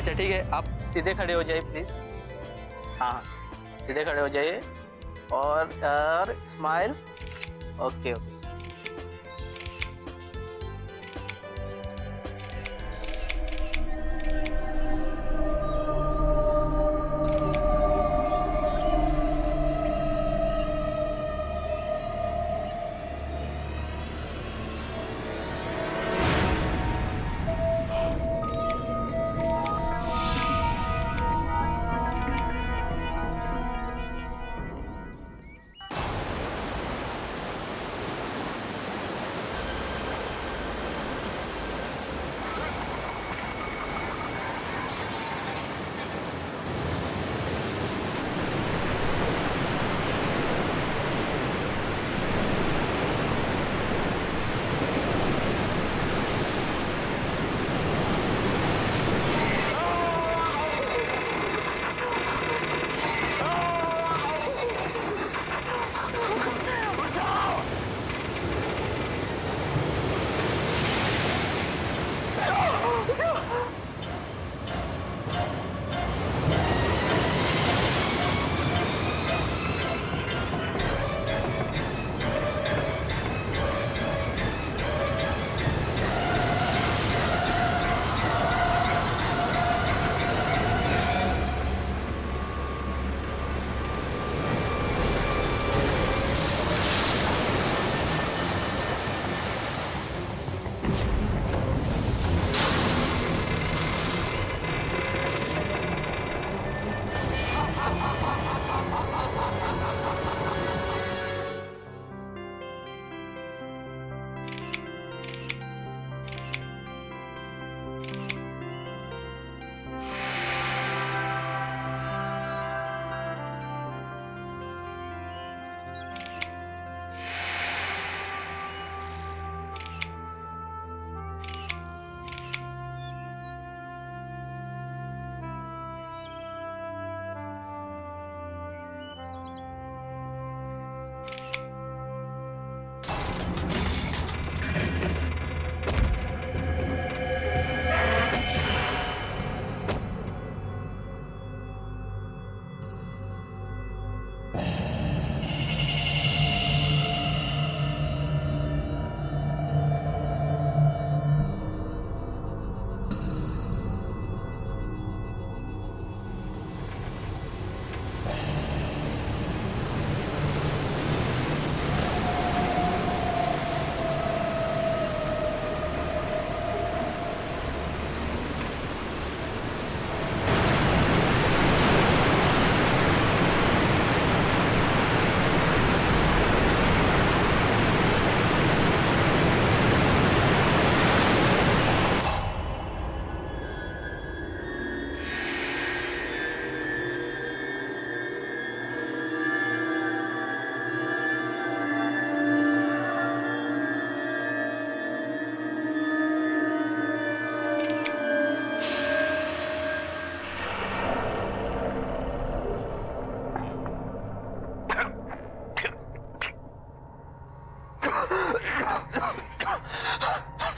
अच्छा ठीक है, आप सीधे खड़े हो जाइए प्लीज। हाँ, सीधे खड़े हो जाइए और स्माइल। Okay okay.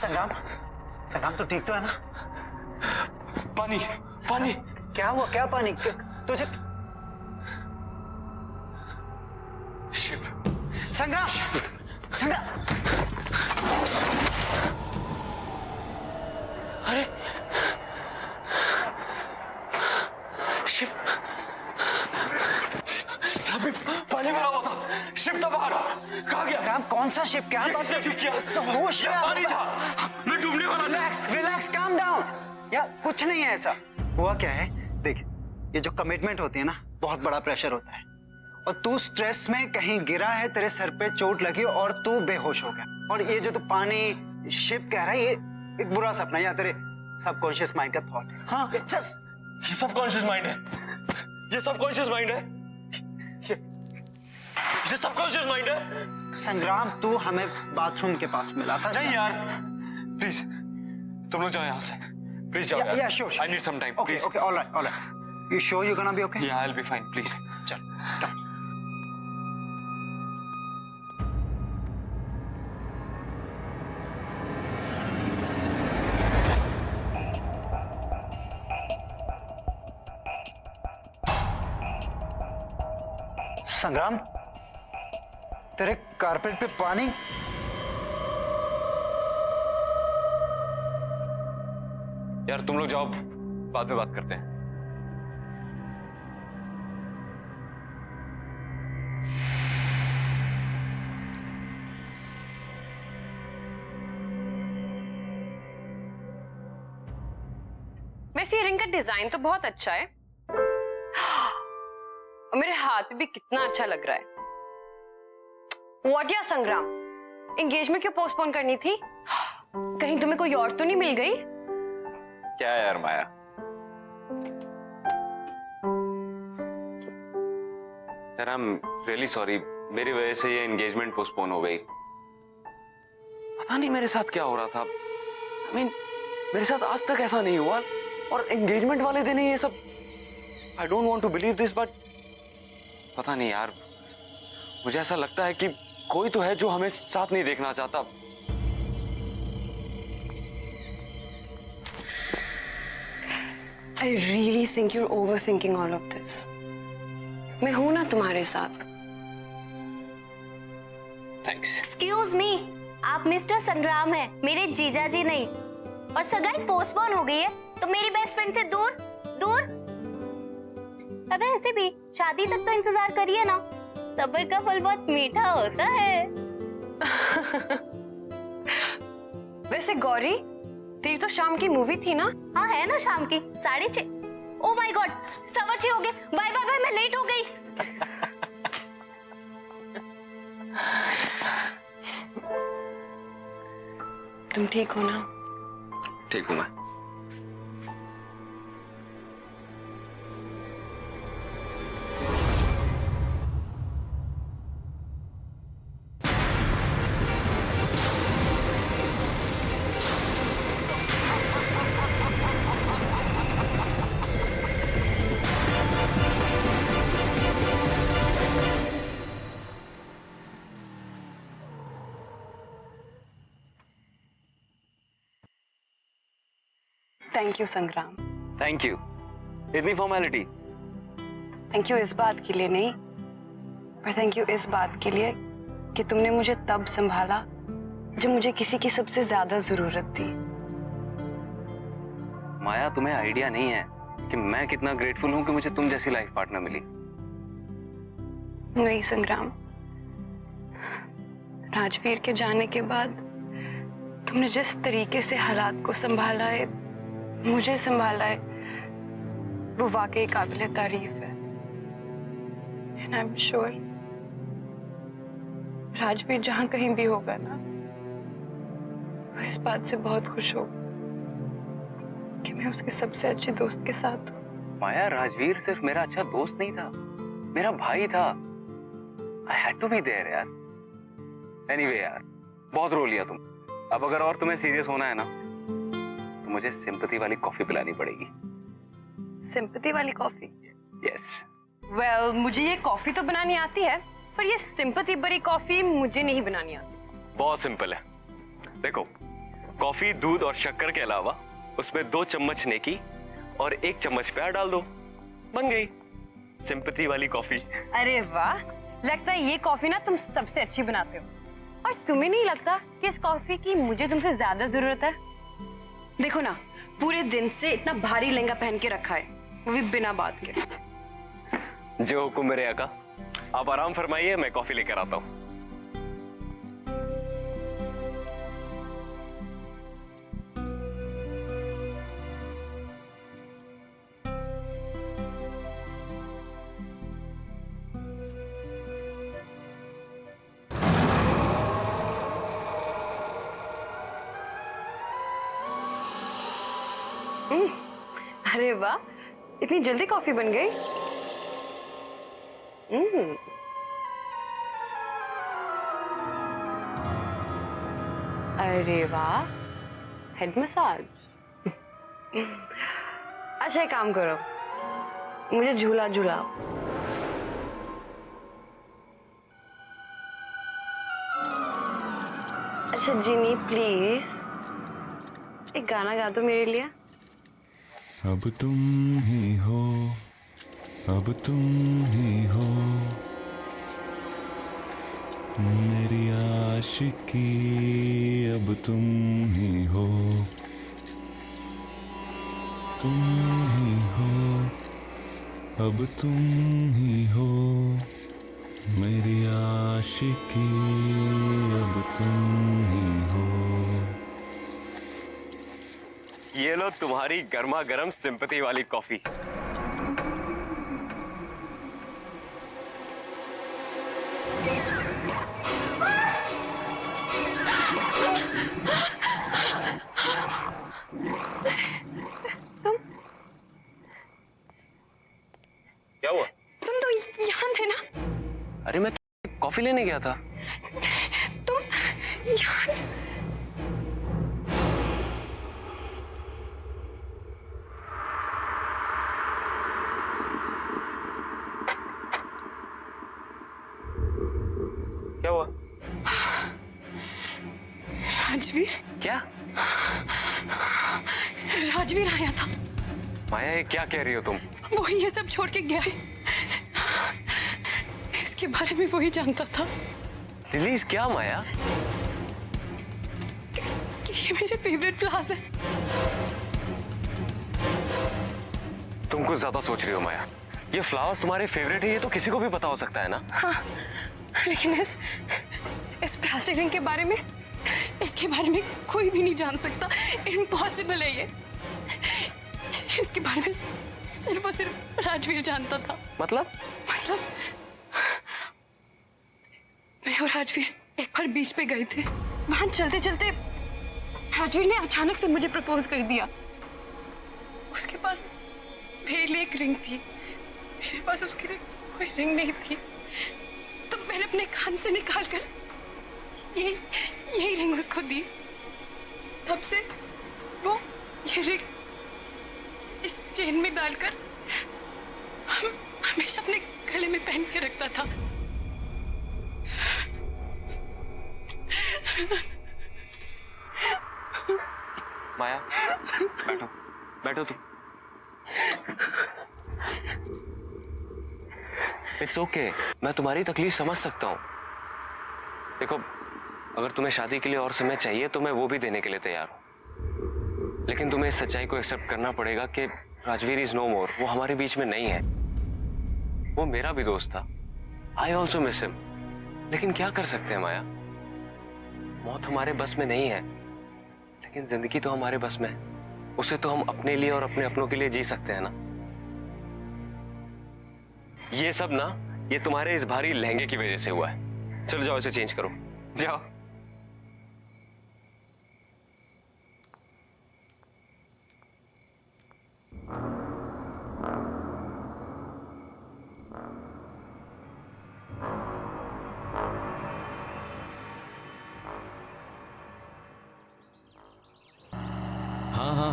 संग्राम, संग्राम तो ठीक तो है ना? पानी, पानी। क्या हुआ? क्या पानी? तुझे शिप। संग्राम, संग्राम। अरे शिप, यहाँ पे पानी भरा हुआ था, शिप था बाहर, कहाँ गया? संग्राम, कौन सा शिप? क्या बात किसने ठीक किया? होश में पानी था, मैं डूबने वाला था। Relax, relax, calm down. यार कुछ नहीं है ऐसा। हुआ क्या है, देख, ये जो कमिटमेंट होती है ना, बहुत बड़ा प्रेशर होता है, और तू स्ट्रेस में कहीं गिरा है, तेरे सर पे चोट लगी और तू बेहोश हो गया। और ये जो तू पानी शिप कह रहा है, ये एक बुरा सपना है या तेरे सबकॉन्शियस माइंड का थॉट है। हाँ, ये सबकॉन्शियस माइंड है, ये सबकॉन्शियस माइंड है, ये सबकॉन्शियस माइंड है। संग्राम, तू हमें बाथरूम के पास मिला था। नहीं यार, प्लीज तुम लोग जाओ यहाँ से, प्लीज जाओ यार। Yeah, sure. I need some time, Okay, please. okay, all right, all right. You sure you're gonna be okay? Yeah, I'll be fine, please. चल, come. संग्राम, तेरे कारपेट पे पानी। यार तुम लोग जाओ, बाद में बात करते हैं। वैसे ये रिंग का डिजाइन तो बहुत अच्छा है और मेरे हाथ पे भी कितना अच्छा लग रहा है। व्हाट या संग्राम, एंगेजमेंट क्यों पोस्टपोन करनी थी? कहीं तुम्हें कोई और तो नहीं मिल गई? क्या है यार माया, यार आई एम रियली सॉरी, मेरी वजह से ये एंगेजमेंट पोस्टपोन हो गई। पता नहीं मेरे साथ क्या हो रहा था। I mean, मेरे साथ आज तक ऐसा नहीं हुआ और एंगेजमेंट वाले दिन ही ये सब। I don't want to believe this, but पता नहीं यार, मुझे ऐसा लगता है कि कोई तो है जो हमें साथ नहीं देखना चाहता। I really think you're overthinking all of this. मैं हूं ना तुम्हारे साथ। थैंक्स। एक्सक्यूज मी, आप मिस्टर संग्राम हैं, मेरे जीजा जी नहीं। और सगाई पोस्टपोन हो गई है तो मेरी बेस्ट फ्रेंड से दूर दूर। अब ऐसे भी शादी तक तो इंतजार करिए ना, सब्र का फल बहुत मीठा होता है। वैसे गौरी, तेरी तो शाम की मूवी थी ना? हाँ है ना, शाम की 6:30। ओ माय गॉड, 6:15 हो गए। बाय बाय बाय, मैं लेट हो गई। तुम ठीक हो ना? ठीक हूं मैं। थैंक यू संग्राम। थैंक यू, इतनी फॉर्मेलिटी। थैंक यू इस बात के लिए नहीं, पर थैंक यू इस बात के लिए कि तुमने मुझे तब संभाला जब मुझे किसी की सबसे ज्यादा जरूरत थी। माया, तुम्हें आइडिया नहीं है कि मैं कितना ग्रेटफुल हूं कि मुझे तुम जैसी लाइफ पार्टनर मिली। नहीं संग्राम, राजवीर के जाने के बाद तुमने जिस तरीके से हालात को संभाला है, मुझे संभाला है, वो वाकई काबिले तारीफ है। And I'm sure राजवीर जहां कहीं भी होगा ना, वो इस बात से बहुत खुश होगा कि मैं उसके सबसे अच्छे दोस्त के साथ हूँ। माया, राजवीर सिर्फ मेरा अच्छा दोस्त नहीं था, मेरा भाई था। I had to be there यार। Anyway यार, बहुत रो लिया तुम। अब अगर और तुम्हें सीरियस होना है ना, तो मुझे सिंपैथी वाली कॉफी पिलानी पड़ेगी। सिंपैथी वाली कॉफी? यस। वेल, मुझे ये कॉफी तो बनानी आती है, पर ये सिंपैथी भरी कॉफी मुझे नहीं बनानी आती। बहुत सिंपल है। देखो, कॉफी दूध और शक्कर के अलावा उसमें 2 चम्मच नेकी और 1 चम्मच प्यार डाल दो, बन गई सिंपैथी वाली कॉफी। अरे वाह, लगता है ये कॉफी ना तुम सबसे अच्छी बनाते हो। और तुम्हें नहीं लगता कि इस कॉफी की मुझे तुमसे ज्यादा जरूरत है? देखो ना, पूरे दिन से इतना भारी लहंगा पहन के रखा है, वो भी बिना बात के। जो हुक्म मेरे आका। आप आराम फरमाइए, मैं कॉफी लेकर आता हूँ। अरे वाह, इतनी जल्दी कॉफी बन गई। अरे वाह, हेड मसाज। अच्छा एक काम करो, मुझे झूला झूलाओ। अच्छा जिनी प्लीज एक गाना गा दो मेरे लिए। अब तुम ही हो, अब तुम ही हो, मेरी आशिकी अब तुम ही हो, तुम ही हो, अब तुम ही हो, मेरी आशिकी अब तुम ही हो। ये लो तुम्हारी गर्मा गर्म सिंपैथी वाली कॉफी। क्या हुआ? तुम तो यहाँ थे ना? अरे मैं कॉफी लेने गया था। तुम यहाँ? क्या हुआ? राजवीर? क्या? राजवीर आया था। माया ये क्या कह रही हो तुम? वो ये सब छोड़ के गया है। इसके बारे में वो ही जानता था रिलीज क्या माया? कि ये मेरे फेवरेट फ्लावर्स हैं। तुम कुछ ज्यादा सोच रही हो माया। ये फ्लावर्स तुम्हारे फेवरेट है ये तो किसी को भी पता हो सकता है ना। हाँ, लेकिन इस प्लास्टिक रिंग के बारे में, इसके बारे में कोई भी नहीं जान सकता। इम्पॉसिबल है ये। इसके बारे में सिर्फ और सिर्फ राजवीर जानता था। मतलब मैं और राजवीर एक बार बीच पे गए थे। वहां चलते चलते राजवीर ने अचानक से मुझे प्रपोज कर दिया। उसके पास मेरे लिए एक रिंग थी, मेरे पास उसके लिए कोई रिंग नहीं थी। तो मैंने अपने कान से निकाल कर यही रिंग उसको दी। तब से वो ये रिंग इस चेन में डालकर हमेशा अपने गले में पहन के रखता था। माया बैठो बैठो तुम। इट्स ओके, मैं तुम्हारी तकलीफ समझ सकता हूँ। देखो अगर तुम्हें शादी के लिए और समय चाहिए तो मैं वो भी देने के लिए तैयार हूँ, लेकिन तुम्हें इस सच्चाई को एक्सेप्ट करना पड़ेगा कि राजवीर इज नो मोर। वो हमारे बीच में नहीं है। वो मेरा भी दोस्त था। I also miss him. लेकिन क्या कर सकते हैं माया, मौत हमारे बस में नहीं है, लेकिन जिंदगी तो हमारे बस में है। उसे तो हम अपने लिए और अपने अपनों के लिए जी सकते हैं ना। ये सब ना ये तुम्हारे इस भारी लहंगे की वजह से हुआ है। चलो जाओ इसे चेंज करो, जाओ।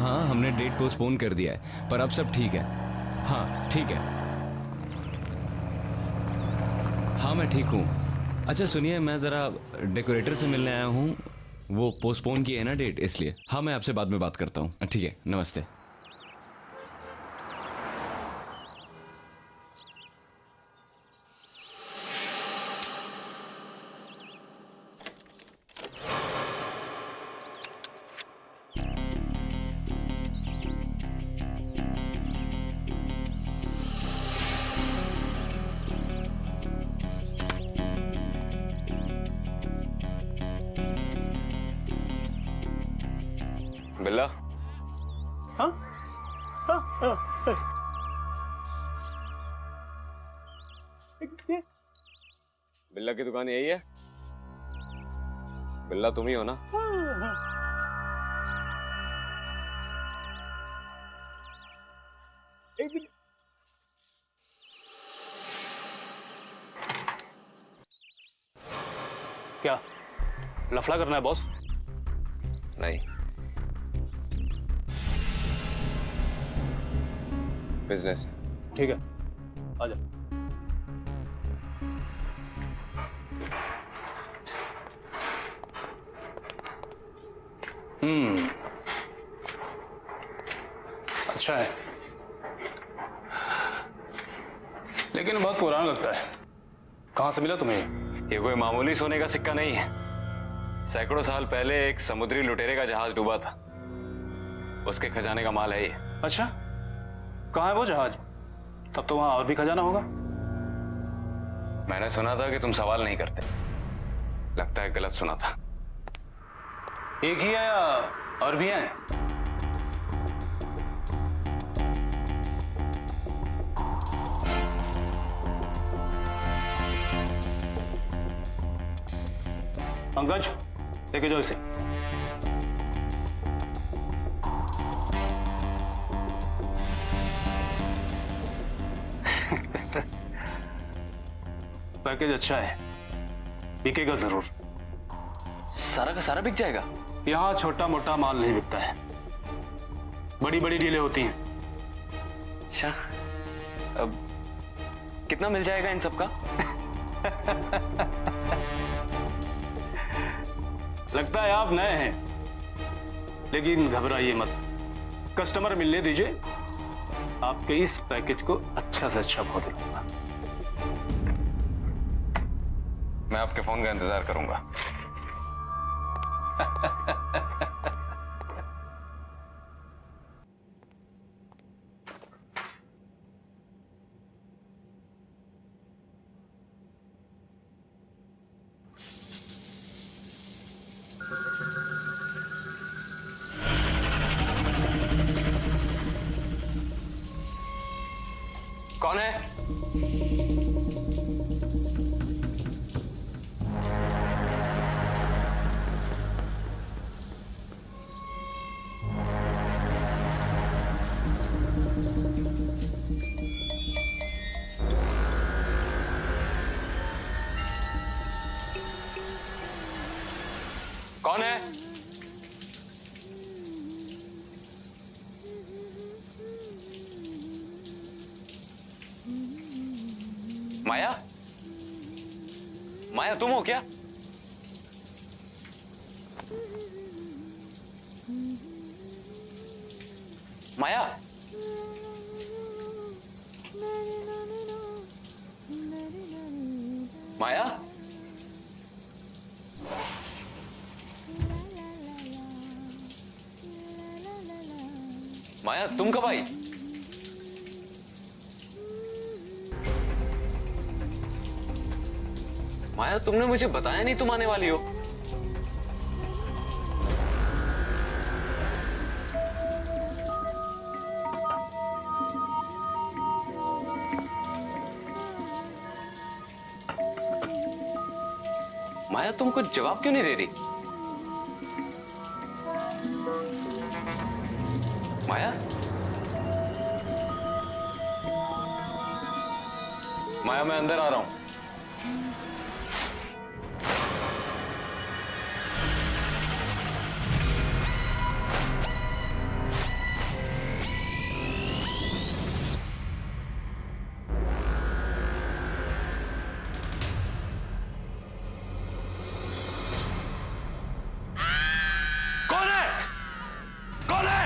हाँ, हमने डेट पोस्टपोन कर दिया है, पर अब सब ठीक है। हाँ ठीक है। हाँ मैं ठीक हूँ। अच्छा सुनिए, मैं ज़रा डेकोरेटर से मिलने आया हूँ। वो पोस्टपोन की है ना डेट, इसलिए। हाँ मैं आपसे बाद में बात करता हूँ। ठीक है, नमस्ते। बिल्ला। हाँ? बिल्ला की दुकान यही है? बिल्ला तुम ही हो ना? क्या लफड़ा करना है बॉस? नहीं, बिजनेस। ठीक है, आ जा। अच्छा है, लेकिन बहुत पुराना लगता है। कहाँ से मिला तुम्हें? ये कोई मामूली सोने का सिक्का नहीं है। सैकड़ों साल पहले एक समुद्री लुटेरे का जहाज डूबा था, उसके खजाने का माल है ये। अच्छा, कहाँ है वो जहाज? तब तो वहां और भी खजाना होगा। मैंने सुना था कि तुम सवाल नहीं करते, लगता है गलत सुना था। एक ही है या और भी हैं? पंकज, लेके जाओ इसे। पैकेज अच्छा है, बिकेगा जरूर। सारा का सारा बिक जाएगा? यहाँ छोटा मोटा माल नहीं बिकता है, बड़ी बड़ी डीलें होती हैं। अच्छा, अब कितना मिल जाएगा इन सबका? लगता है आप नए हैं, लेकिन घबराइए मत, कस्टमर मिलने दीजिए, आपके इस पैकेज को अच्छा से अच्छा भाव दिलाऊंगा। मैं आपके फोन का इंतजार करूंगा। कौन है? कौन है? माया? माया तुम हो क्या? माया? माया? माया तुम कब आई? माया तुमने मुझे बताया नहीं तुम आने वाली हो। माया तुम कुछ जवाब क्यों नहीं दे रही? माया? माया मैं अंदर आ रहा हूं। कौन है? कौन है?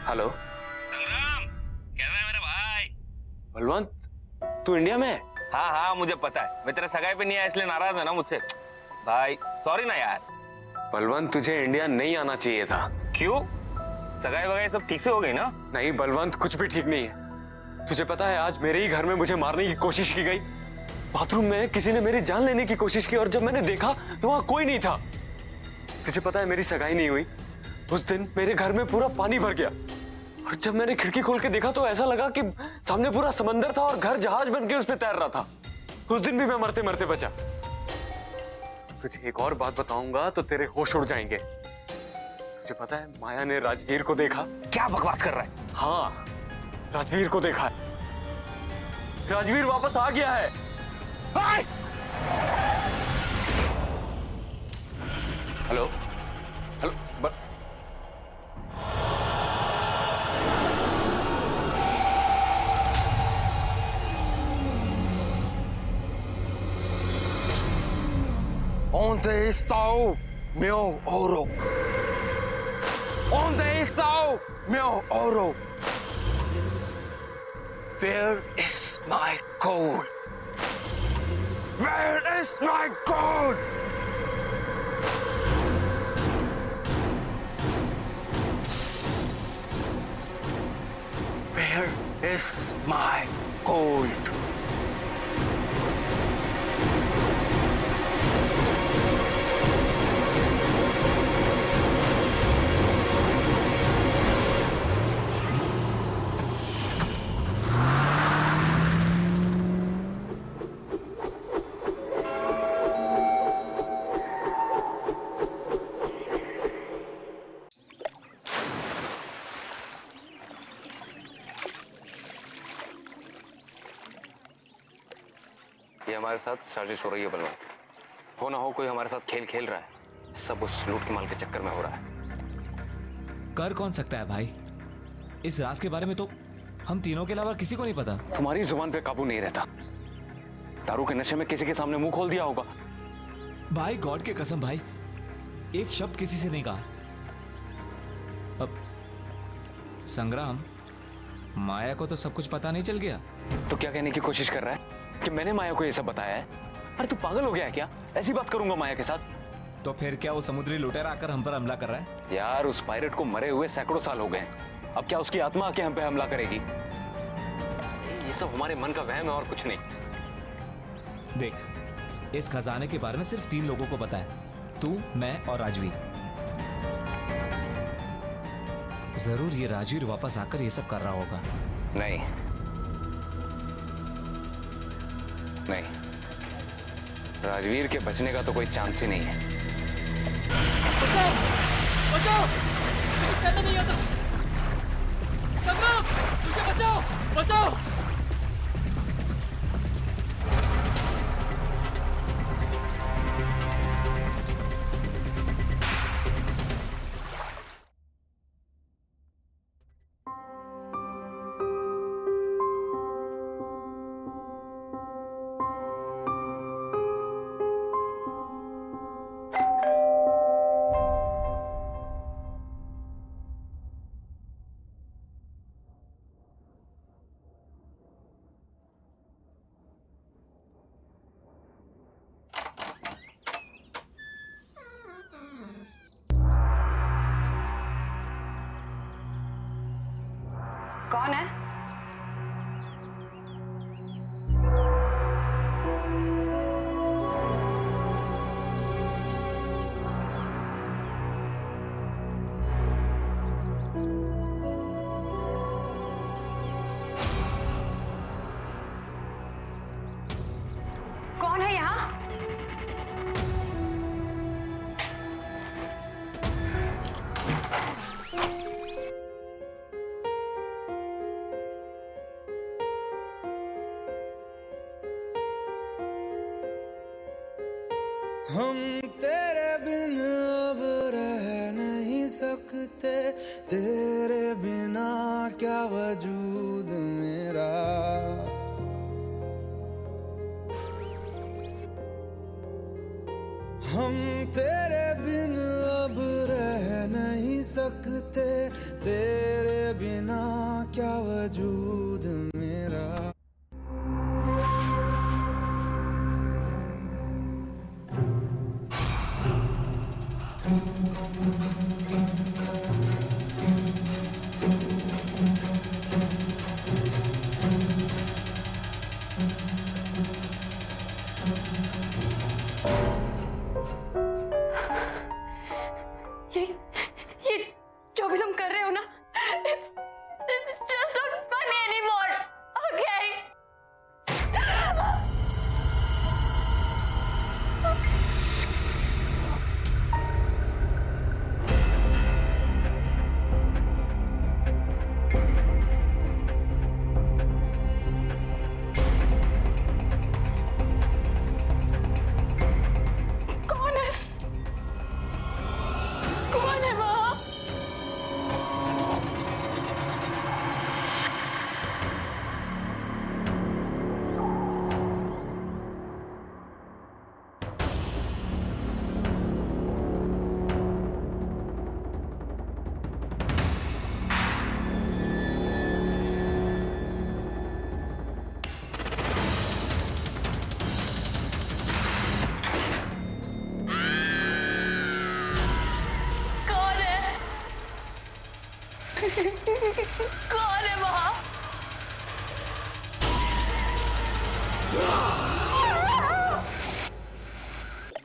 हेलो संग्राम, कैसा है मेरा भाई? बलवंत, तू इंडिया में है? हाँ हाँ मुझे पता है, मैं तेरे सगाई पे नहीं आया इसलिए नाराज है ना मुझसे। भाई सॉरी ना यार। बलवंत तुझे इंडिया नहीं आना चाहिए था। क्यों? सगाई वगाई सब ठीक से हो गई ना? नहीं बलवंत, कुछ भी ठीक नहीं है। तुझे पता है आज मेरे ही घर में मुझे मारने की कोशिश की गई। बाथरूम में किसी ने मेरी जान लेने की कोशिश की और जब मैंने देखा तो वहां कोई नहीं था। तुझे पता है मेरी सगाई नहीं हुई। उस दिन मेरे घर में पूरा पानी भर गया और जब मैंने खिड़की खोल के देखा तो ऐसा लगा कि सामने पूरा समंदर था और घर जहाज बन के उस पे तैर रहा था। उस दिन भी मैं मरते मरते बचा। तुझे एक और बात बताऊंगा तो तेरे होश उड़ जाएंगे। तुझे पता है माया ने राजवीर को देखा। क्या बकवास कर रहा है? हाँ, राजवीर को देखा है। राजवीर वापस आ गया है। Hello hello Onde está o meu ouro? Onde está o meu ouro? Where is my gold? Where is my gold? Where is my gold? ये हमारे साथ साजिश हो रही है बलवंत। हो ना हो कोई हमारे साथ खेल खेल रहा है। सब उस लूट के माल के चक्कर में हो रहा है। कर कौन सकता है भाई? इस राज के बारे में तो हम तीनों के अलावा किसी को नहीं पता। तुम्हारी जुबान पे काबू नहीं रहता। दारू के नशे में किसी के सामने मुंह खोल दिया होगा। भाई गॉड के कसम भाई, एक शब्द किसी से नहीं कहा। अब संग्राम, माया को तो सब कुछ पता नहीं चल गया? तो क्या कहने की कोशिश कर रहा है कि मैंने माया को ये सब बताया है? अरे तू पागल हो गया है क्या? ऐसी बात करूंगा माया के साथ? तो फिर क्या वो समुद्री लुटेरा आकर हम पर हमला कर रहा है? यार उस पायरेट को मरे हुए सैकड़ों साल हो गए। अब क्या उसकी आत्मा आके हम पे हमला करेगी? ये सब हमारे मन का वहम है और कुछ नहीं। देख, इस खजाने के बारे में सिर्फ 3 लोगों को पता है, तू, मैं और राजवीर। जरूर ये राजवीर वापस आकर ये सब कर रहा होगा। नहीं नहीं, राजवीर के बचने का तो कोई चांस ही नहीं है। बचाओ! बचाओ! कहना नहीं आता। संग्राम! मुझे बचाओ! बचाओ! कौन है? कौन है यहाँ? हम तेरे बिन अब रह नहीं सकते, तेरे बिना क्या वजूद मेरा। हम तेरे बिन अब रह नहीं सकते, तेरे बिना क्या वजूद मेरा। ये जो भी तुम कर रहे हो ना, it's just not funny anymore, okay?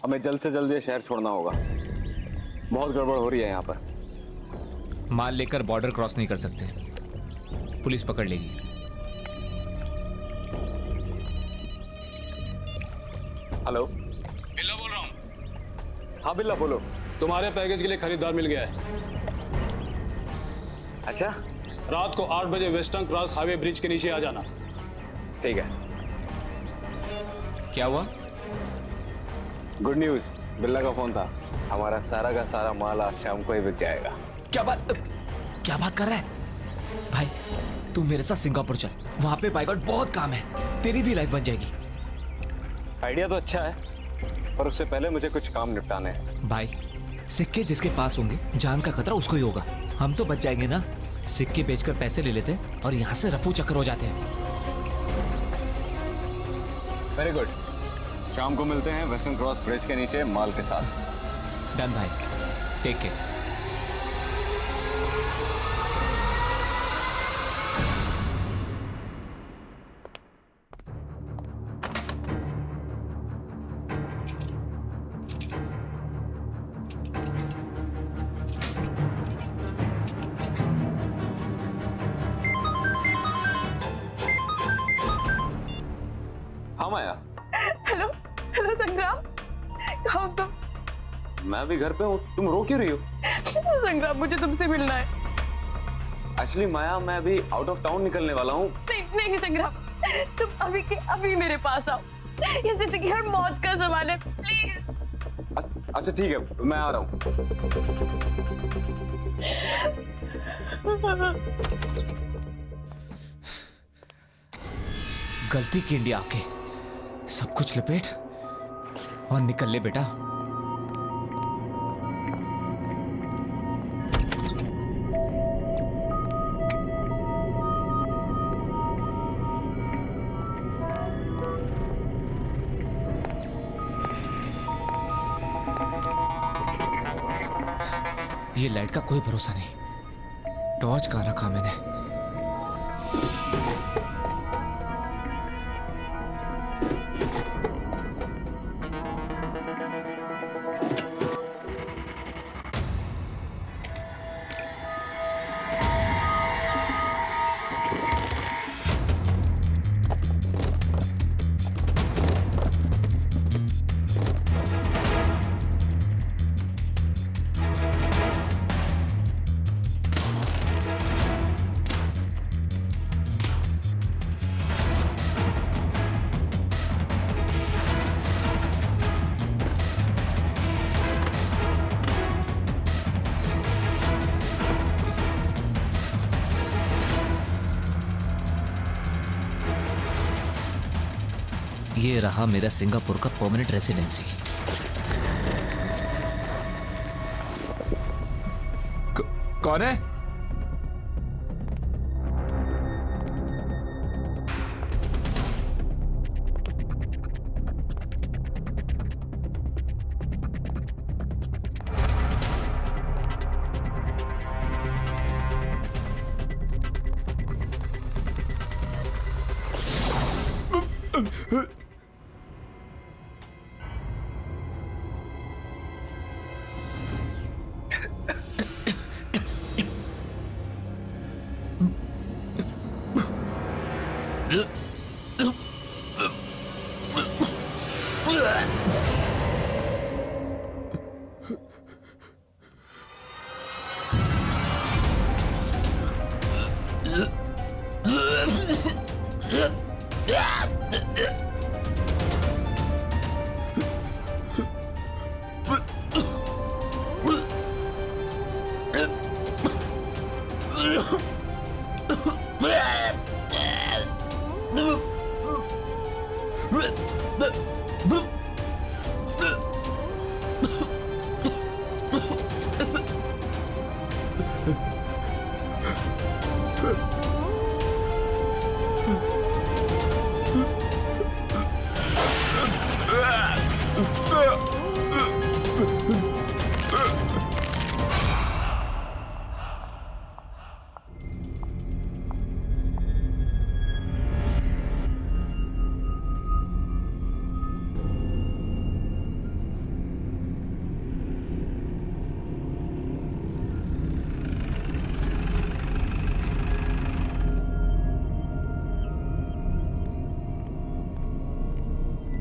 हमें जल्द से जल्द ये शहर छोड़ना होगा। बहुत गड़बड़ हो रही है यहाँ पर। माल लेकर बॉर्डर क्रॉस नहीं कर सकते, पुलिस पकड़ लेगी। हेलो, बिल्ला बोल रहा हूँ। हाँ बिल्ला बोलो। तुम्हारे पैकेज के लिए खरीदार मिल गया है। अच्छा, रात को 8 बजे वेस्टर्न क्रॉस हाईवे ब्रिज के नीचे आ जाना। ठीक है। क्या हुआ? गुड न्यूज, बिल्ला का फोन था। हमारा सारा का सारा माल आज शाम को ही बिक जाएगा। क्या बात कर रहा है भाई? तू मेरे साथ सिंगापुर चल, वहां पे बाय गॉड बहुत काम है, तेरी भी लाइफ बन जाएगी। आइडिया तो अच्छा है, पर उससे पहले मुझे कुछ काम निपटाने हैं। भाई, सिक्के जिसके पास होंगे जान का खतरा उसको ही होगा। हम तो बच जाएंगे ना, सिक्के बेचकर पैसे ले लेते और यहाँ से रफू चक्कर हो जाते हैं। वेरी गुड, शाम को मिलते हैं वेस्टर्न क्रॉस ब्रिज के नीचे माल के साथ। डन भाई, टेक केयर। हाँ माया। हेलो हेलो संग्राम, कहाँ हो तुम? मैं भी घर पे हूँ, तुम रो क्यों रही हो? संग्राम, मुझे तुमसे मिलना है। एक्चुअली माया, मैं अभी आउट ऑफ टाउन निकलने वाला हूँ। नहीं संग्राम, तुम अभी के अभी मेरे पास आओ। ये जिंदगी और मौत का सवाल है, प्लीज। अच्छा ठीक है, मैं आ रहा हूँ। गलती की इंडिया आके सब कुछ लपेट और निकल ले बेटा। ये लाइट का कोई भरोसा नहीं, टॉर्च कहाँ रखा मैंने? ये रहा मेरा सिंगापुर का परमानेंट रेसिडेंसी। कौन है?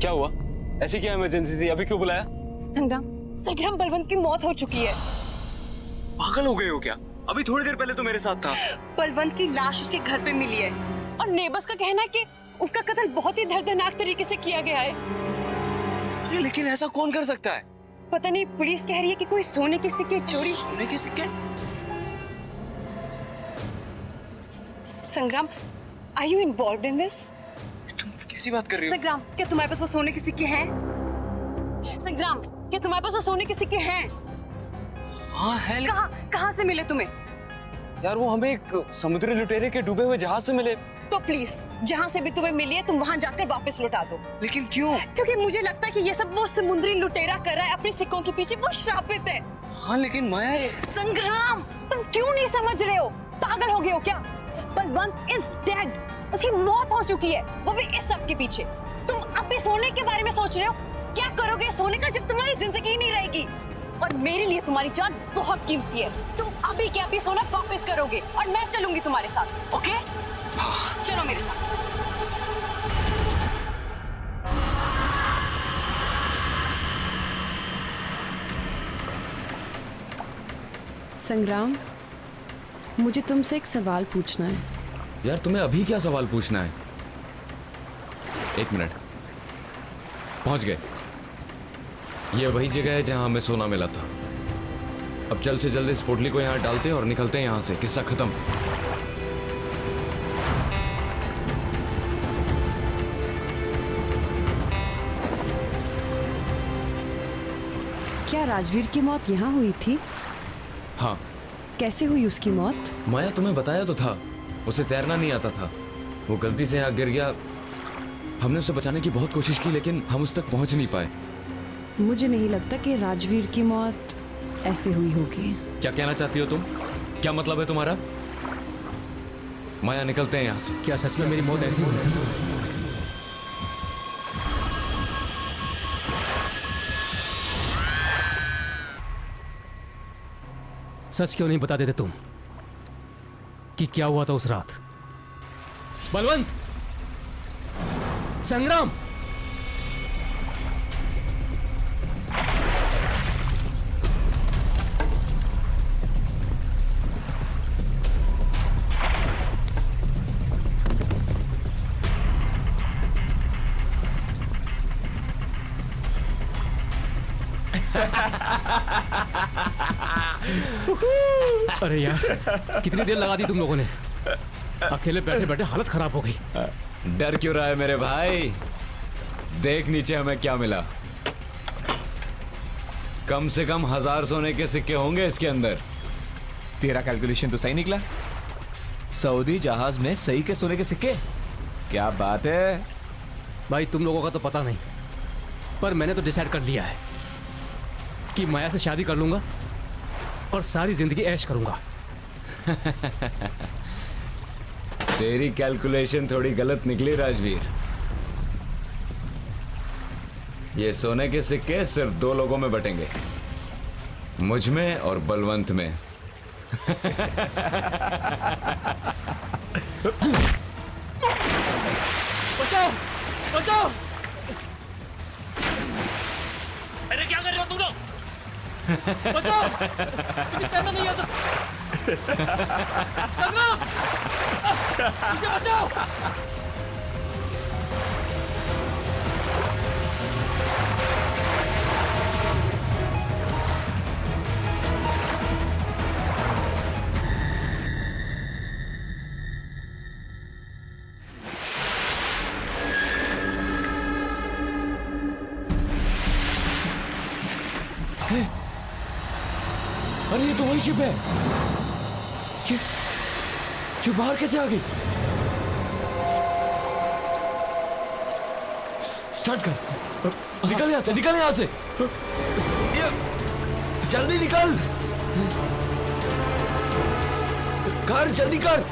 क्या हुआ? ऐसी क्या इमरजेंसी थी? अभी क्यों बुलाया? संग्राम बलवंत की मौत हो चुकी है। पागल हो गए हो क्या? अभी थोड़ी देर पहले तो मेरे साथ था। बलवंत की लाश उसके घर पे मिली है और नेबर्स का कहना है कि उसका कत्ल बहुत ही दर्दनाक तरीके से किया गया है। अरे लेकिन ऐसा कौन कर सकता है? पता नहीं, पुलिस कह रही है कि कोई सोने के सिक्के चोरी। सोने के सिक्के? Sangram, are you involved in this? तुम कैसी बात कर रही हो? संग्राम, क्या तुम्हारे पास वो सोने के सिक्के हैं? संग्राम, क्या तुम्हारे पास वो सोने के सिक्के हैं? हाँ है। कहाँ से मिले तुम्हें? यार वो हमें एक समुद्री लुटेरे के डूबे हुए जहाज से मिले। तो प्लीज, जहाँ से भी तुम्हें मिली है तुम वहाँ जाकर वापस लौटा दो। लेकिन क्यों? क्योंकि मुझे लगता है कि ये सब वो समुद्री लुटेरा कर रहा है अपने सिक्कों के पीछे। वो श्रापित है। हाँ लेकिन माया। संग्राम, तुम क्यों नहीं समझ रहे हो? पागल हो गए हो क्या? Balwant is dead. उसकी मौत हो चुकी है, वो भी इस सब के पीछे। तुम अब भी सोने के बारे में सोच रहे हो? क्या करोगे सोने का जब तुम्हारी जिंदगी नहीं रहेगी? और मेरे लिए तुम्हारी जान बहुत कीमती है। तुम अभी के अभी सोना वापस करोगे और मैं चलूंगी तुम्हारे साथ। ओके? चलो मेरे साथ। संग्राम, मुझे तुमसे एक सवाल पूछना है। यार तुम्हें अभी क्या सवाल पूछना है? एक मिनट, पहुंच गए। ये वही जगह है जहां हमें सोना मिला था। अब जल्द से जल्द इस पोटली को यहां डालते हैं और निकलते हैं यहां से। किस्सा खत्म। क्या राजवीर की मौत यहाँ हुई थी? हाँ। कैसे हुई उसकी मौत? माया तुम्हें बताया तो था, उसे तैरना नहीं आता था। वो गलती से यहाँ गिर गया। हमने उसे बचाने की बहुत कोशिश की लेकिन हम उस तक पहुंच नहीं पाए। मुझे नहीं लगता कि राजवीर की मौत ऐसे हुई होगी। क्या कहना चाहती हो तुम? क्या मतलब है तुम्हारा? माया निकलते हैं यहाँ से। क्या सच में मेरी मौत ऐसी हुई थी? सच क्यों नहीं बता देते तुम कि क्या हुआ था उस रात? बलवंत, संग्राम, अरे यार, कितनी देर लगा दी तुम लोगों ने? अकेले बैठे बैठे हालत खराब हो गई। डर क्यों रहा है मेरे भाई? देख नीचे हमें क्या मिला। कम से कम 1000 सोने के सिक्के होंगे इसके अंदर। तेरा कैलकुलेशन तो सही निकला। सऊदी जहाज में सही के सोने के सिक्के? क्या बात है भाई। तुम लोगों का तो पता नहीं, पर मैंने तो डिसाइड कर लिया है कि माया से शादी कर लूंगा और सारी जिंदगी ऐश करूंगा। तेरी कैलकुलेशन थोड़ी गलत निकली राजवीर। ये सोने के सिक्के सिर्फ 2 लोगों में बटेंगे, मुझ में और बलवंत में। बचाओ, बचाओ! अरे क्या कर रहे हो तुम लोग? बचाओ! मुझे तैरना नहीं आता। संग्राम! मुझे बचाओ! अरे ये तो वही शिप है। ये बाहर कैसे आ गई? स्टार्ट कर। निकल यहां से, निकल यहां से। जल्दी निकल। कर, जल्दी कर।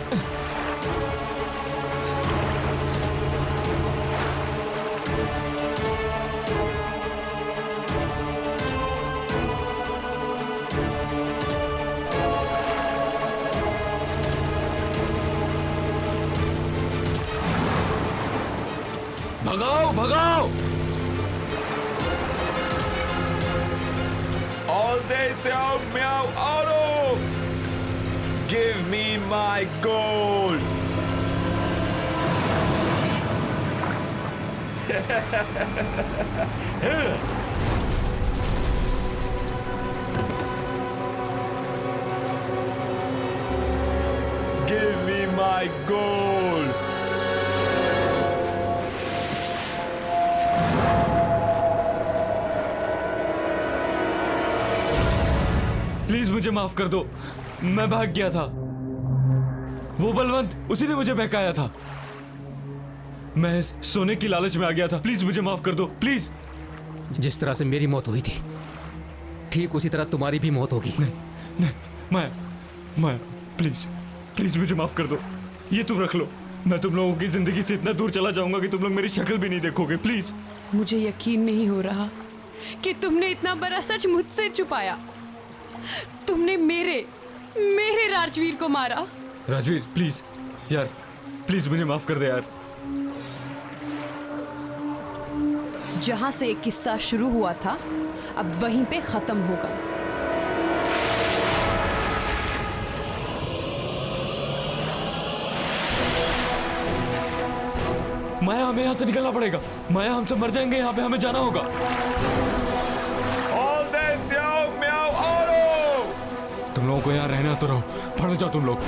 भगाओ, भगाओ। All day Xiao Miao Auto! Give me my gold! Give me my gold! Please मुझे माफ कर दो, मैं भाग गया था। वो बलवंत, उसी ने मुझे बहकाया था। मैं सोने की लालच में आ गया था। प्लीज मुझे माफ कर दो, प्लीज। जिस तरह से मेरी मौत हुई थी, ठीक उसी तरह तुम्हारी भी मौत होगी। नहीं, माया, प्लीज प्लीज मुझे माफ कर दो। ये तुम रख लो। मैं तुम लोगों की जिंदगी से इतना दूर चला जाऊंगा कि तुम लोग मेरी शक्ल भी नहीं देखोगे। प्लीज। मुझे यकीन नहीं हो रहा कि तुमने इतना बड़ा सच मुझसे छुपाया। तुमने मेरे राजवीर को मारा। राजवीर, प्लीज यार, प्लीज मुझे माफ कर दे यार। जहां से एक किस्सा शुरू हुआ था, अब वहीं पे खत्म होगा। माया, हमें यहाँ से निकलना पड़ेगा। माया, हम सब मर जाएंगे यहाँ पे, हमें जाना होगा। All day Xiao Miao Auto! तुम लोगों को यहाँ रहना तो रहो, पढ़ जाओ तुम लोग।